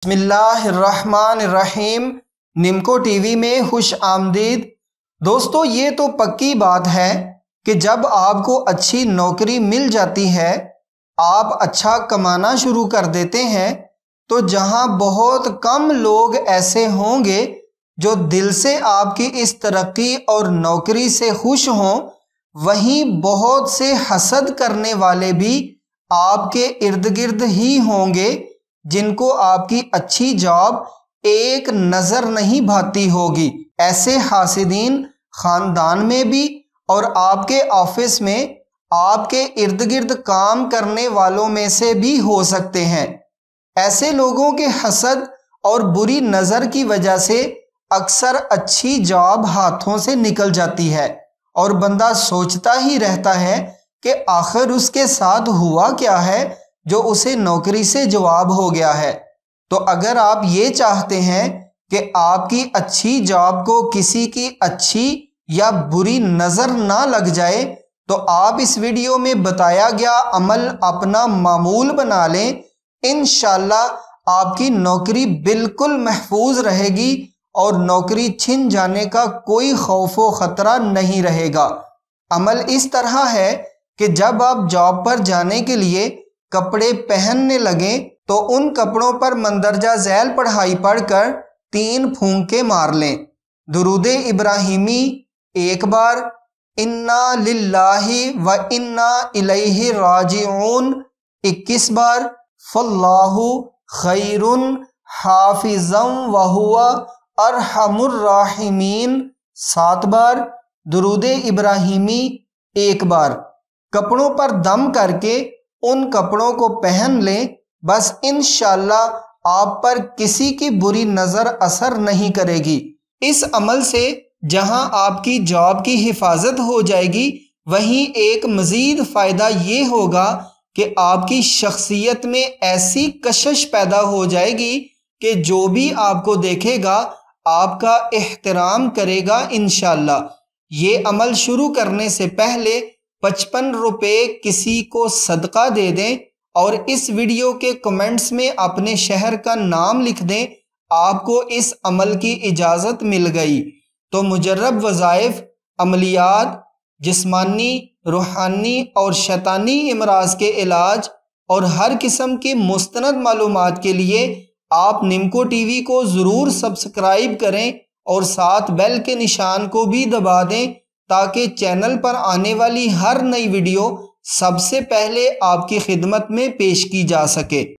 بسم اللہ الرحمن الرحیم۔ نمکو ٹی وی میں خوش آمدید۔ دوستو، یہ تو پکی بات ہے کہ جب آپ کو اچھی نوکری مل جاتی ہے، آپ اچھا کمانا شروع کر دیتے ہیں، تو جہاں بہت کم لوگ ایسے ہوں گے جو دل سے آپ کی اس ترقی اور نوکری سے خوش ہوں، وہیں بہت سے حسد کرنے والے بھی آپ کے ارد گرد ہی ہوں گے جن کو آپ کی اچھی جاب ایک نظر نہیں بھاتی ہوگی۔ ایسے حاسدین خاندان میں بھی اور آپ کے آفس میں آپ کے ارد گرد کام کرنے والوں میں سے بھی ہو سکتے ہیں۔ ایسے لوگوں کے حسد اور بری نظر کی وجہ سے اکثر اچھی جاب ہاتھوں سے نکل جاتی ہے اور بندہ سوچتا ہی رہتا ہے کہ آخر اس کے ساتھ ہوا کیا ہے جو اسے نوکری سے جواب ہو گیا ہے۔ تو اگر آپ یہ چاہتے ہیں کہ آپ کی اچھی جاب کو کسی کی اچھی یا بری نظر نہ لگ جائے، تو آپ اس ویڈیو میں بتایا گیا عمل اپنا معمول بنا لیں۔ انشاءاللہ آپ کی نوکری بالکل محفوظ رہے گی اور نوکری چھن جانے کا کوئی خوف و خطرہ نہیں رہے گا۔ عمل اس طرح ہے کہ جب آپ جاب پر جانے کے لیے کپڑے پہننے لگیں تو ان کپڑوں پر مندرجہ ذیل پڑھائی پڑھ کر 3 پھونکے مار لیں۔ درود ابراہیمی 1 بار، انا للہ و انا الیہ راجعون 21 بار، فاللہ خیر حافظا وہو ارحم الراحمین 7 بار، درود ابراہیمی 1 بار۔ کپڑوں پر دم کر کے ان کپڑوں کو پہن لیں، بس انشاءاللہ آپ پر کسی کی بری نظر اثر نہیں کرے گی۔ اس عمل سے جہاں آپ کی جاب کی حفاظت ہو جائے گی، وہیں ایک مزید فائدہ یہ ہوگا کہ آپ کی شخصیت میں ایسی کشش پیدا ہو جائے گی کہ جو بھی آپ کو دیکھے گا آپ کا احترام کرے گا انشاءاللہ۔ یہ عمل شروع کرنے سے پہلے 55 روپے کسی کو صدقہ دے دیں اور اس ویڈیو کے کمنٹس میں اپنے شہر کا نام لکھ دیں، آپ کو اس عمل کی اجازت مل گئی۔ تو مجرب وظائف، عملیات، جسمانی، روحانی اور شیطانی امراض کے علاج اور ہر قسم کی مستند معلومات کے لیے آپ نمکو ٹی وی کو ضرور سبسکرائب کریں اور ساتھ بیل کے نشان کو بھی دبا دیں تاکہ چینل پر آنے والی ہر نئی ویڈیو سب سے پہلے آپ کی خدمت میں پیش کی جا سکے۔